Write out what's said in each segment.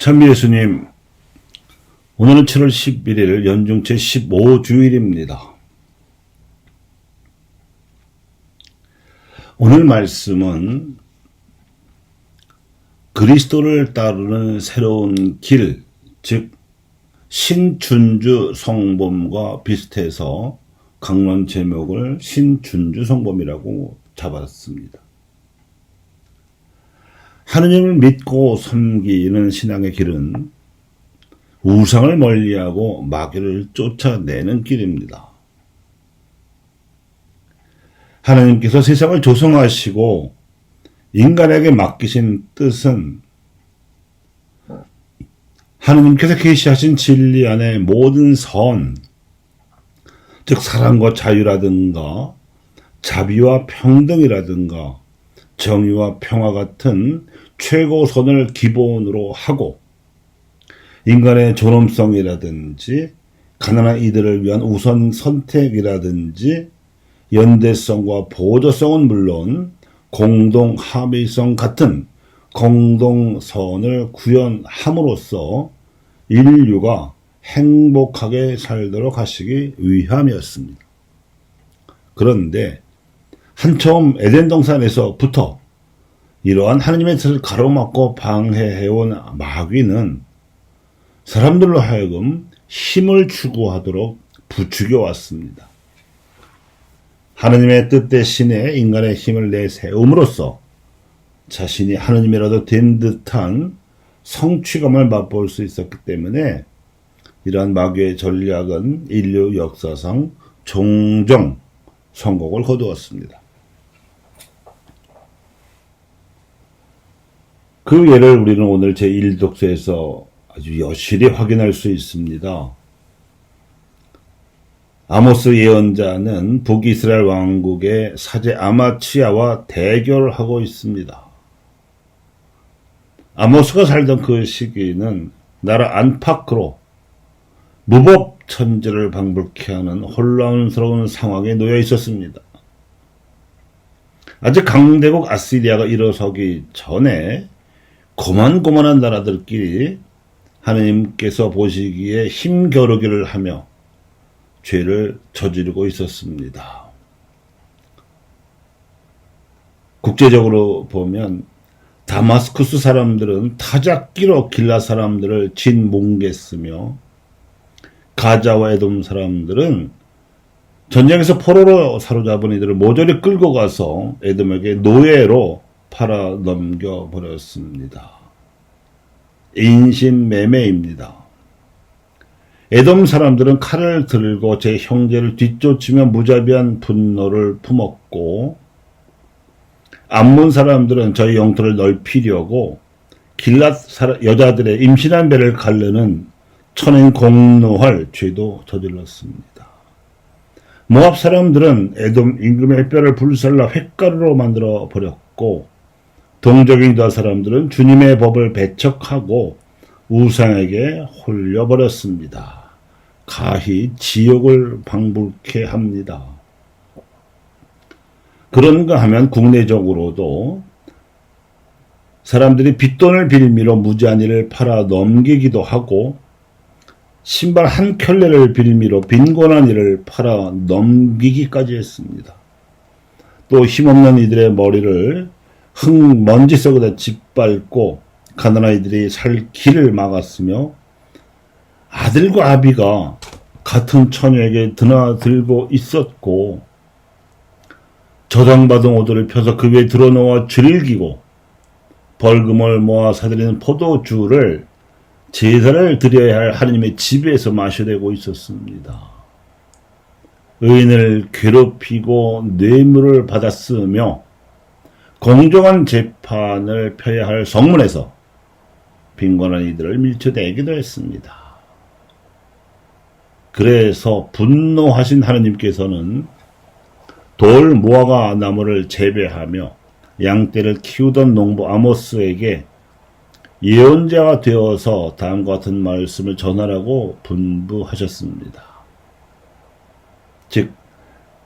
참 예수님, 오늘은 7월 11일 연중 제15주일입니다. 오늘 말씀은 그리스도를 따르는 새로운 길, 즉 신준주 성범과 비슷해서 강론 제목을 신준주 성범이라고 잡았습니다. 하느님을 믿고 섬기는 신앙의 길은 우상을 멀리하고 마귀를 쫓아내는 길입니다. 하느님께서 세상을 조성하시고 인간에게 맡기신 뜻은 하느님께서 계시하신 진리 안에 모든 선, 즉 사랑과 자유라든가 자비와 평등이라든가 정의와 평화 같은 최고선을 기본으로 하고 인간의 존엄성이라든지 가난한 이들을 위한 우선 선택이라든지 연대성과 보조성은 물론 공동 합의성 같은 공동선을 구현함으로써 인류가 행복하게 살도록 하시기 위함이었습니다. 그런데 한처음 에덴 동산에서부터 이러한 하느님의 뜻을 가로막고 방해해온 마귀는 사람들로 하여금 힘을 추구하도록 부추겨 왔습니다. 하느님의 뜻 대신에 인간의 힘을 내세움으로써 자신이 하느님이라도 된 듯한 성취감을 맛볼 수 있었기 때문에 이러한 마귀의 전략은 인류 역사상 종종 성공을 거두었습니다. 그 예를 우리는 오늘 제1독서에서 아주 여실히 확인할 수 있습니다. 아모스 예언자는 북이스라엘 왕국의 사제 아마치야와 대결하고 있습니다. 아모스가 살던 그 시기는 나라 안팎으로 무법 천지를 방불케 하는 혼란스러운 상황에 놓여 있었습니다. 아직 강대국 아시리아가 일어서기 전에 고만고만한 나라들끼리 하느님께서 보시기에 힘겨루기를 하며 죄를 저지르고 있었습니다. 국제적으로 보면 다마스쿠스 사람들은 타작기로 길라 사람들을 진뭉갰으며 가자와 에돔 사람들은 전쟁에서 포로로 사로잡은 이들을 모조리 끌고 가서 에돔에게 노예로 팔아 넘겨버렸습니다. 인신매매입니다. 에돔 사람들은 칼을 들고 제 형제를 뒤쫓으며 무자비한 분노를 품었고, 암몬 사람들은 저희 영토를 넓히려고 길랏 여자들의 임신한 배를 가르는 천인 공노할 죄도 저질렀습니다. 모압 사람들은 에돔 임금의 뼈를 불살라 횟가루로 만들어 버렸고, 동족인 유다 사람들은 주님의 법을 배척하고 우상에게 홀려버렸습니다. 가히 지옥을 방불케 합니다. 그런가 하면 국내적으로도 사람들이 빚돈을 빌미로 무지한 팔아 넘기기도 하고 신발 한 켤레를 빌미로 빈곤한 이를 팔아 넘기기까지 했습니다. 또 힘없는 이들의 머리를 흙먼지 속에다 짓밟고 가난한 이들이 살 길을 막았으며 아들과 아비가 같은 처녀에게 드나들고 있었고 저장받은 옷을 펴서 그 위에 드러놓아 즐기고 벌금을 모아 사들이는 포도주를 제사를 드려야 할 하느님의 집에서 마셔대고 있었습니다. 의인을 괴롭히고 뇌물을 받았으며 공정한 재판을 펴야 할 성문에서 빈곤한 이들을 밀쳐내기도 했습니다. 그래서 분노하신 하느님께서는 돌 무화과 나무를 재배하며 양떼를 키우던 농부 아모스에게 예언자가 되어서 다음과 같은 말씀을 전하라고 분부하셨습니다. 즉,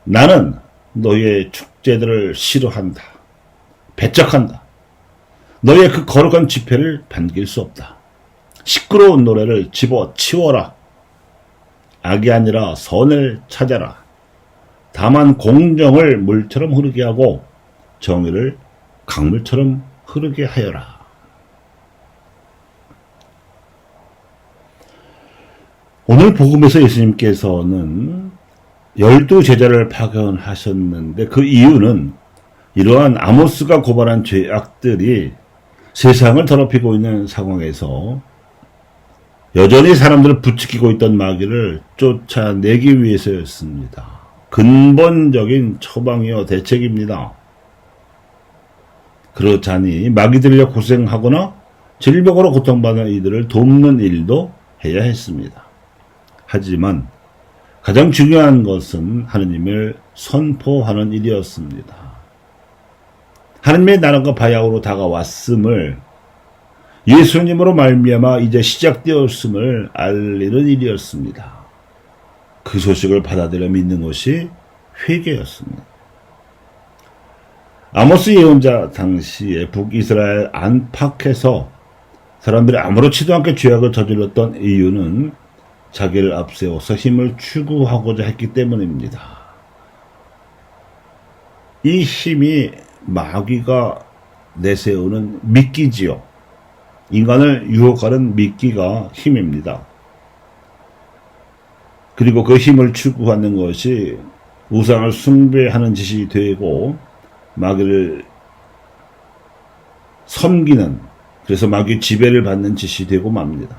나는 너희의 축제들을 싫어한다. 배척한다. 너희의 그 거룩한 집회를 반길 수 없다. 시끄러운 노래를 집어치워라. 악이 아니라 선을 찾아라. 다만 공정을 물처럼 흐르게 하고 정의를 강물처럼 흐르게 하여라. 오늘 복음에서 예수님께서는 12제자를 파견하셨는데 그 이유는 이러한 아모스가 고발한 죄악들이 세상을 더럽히고 있는 상황에서 여전히 사람들을 부추기고 있던 마귀를 쫓아내기 위해서였습니다. 근본적인 처방이요 대책입니다. 그렇자니 마귀들려 고생하거나 질병으로 고통받는 이들을 돕는 일도 해야 했습니다. 하지만 가장 중요한 것은 하느님을 선포하는 일이었습니다. 하느님의 나라가 바야흐로 다가왔음을 예수님으로 말미암아 이제 시작되었음을 알리는 일이었습니다. 그 소식을 받아들여 믿는 것이 회개였습니다. 아모스 예언자 당시에 북이스라엘 안팎에서 사람들이 아무렇지도 않게 죄악을 저질렀던 이유는 자기를 앞세워서 힘을 추구하고자 했기 때문입니다. 이 힘이 마귀가 내세우는 미끼지요. 인간을 유혹하는 미끼가 힘입니다. 그리고 그 힘을 추구하는 것이 우상을 숭배하는 짓이 되고 마귀를 섬기는, 그래서 마귀 지배를 받는 짓이 되고 맙니다.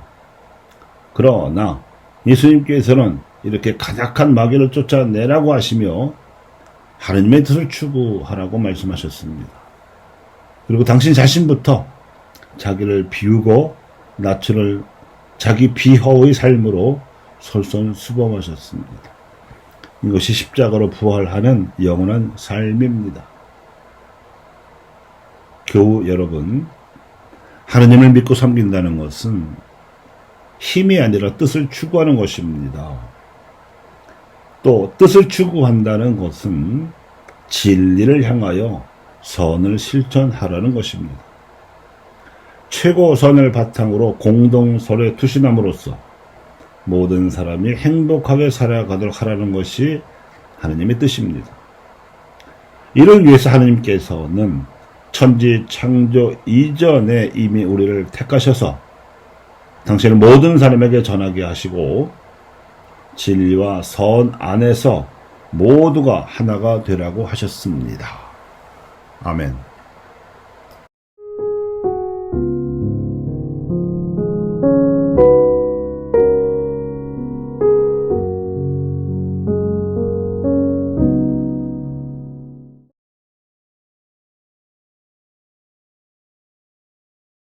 그러나 예수님께서는 이렇게 가득한 마귀를 쫓아내라고 하시며 하느님의 뜻을 추구하라고 말씀하셨습니다. 그리고 당신 자신부터 자기를 비우고 낮추는 자기 비허의 삶으로 솔선수범하셨습니다. 이것이 십자가로 부활하는 영원한 삶입니다. 교우 여러분, 하느님을 믿고 섬긴다는 것은 힘이 아니라 뜻을 추구하는 것입니다. 또 뜻을 추구한다는 것은 진리를 향하여 선을 실천하라는 것입니다. 최고선을 바탕으로 공동선에 투신함으로써 모든 사람이 행복하게 살아가도록 하라는 것이 하느님의 뜻입니다. 이를 위해서 하느님께서는 천지 창조 이전에 이미 우리를 택하셔서 당신을 모든 사람에게 전하게 하시고 진리와 선 안에서 모두가 하나가 되라고 하셨습니다. 아멘.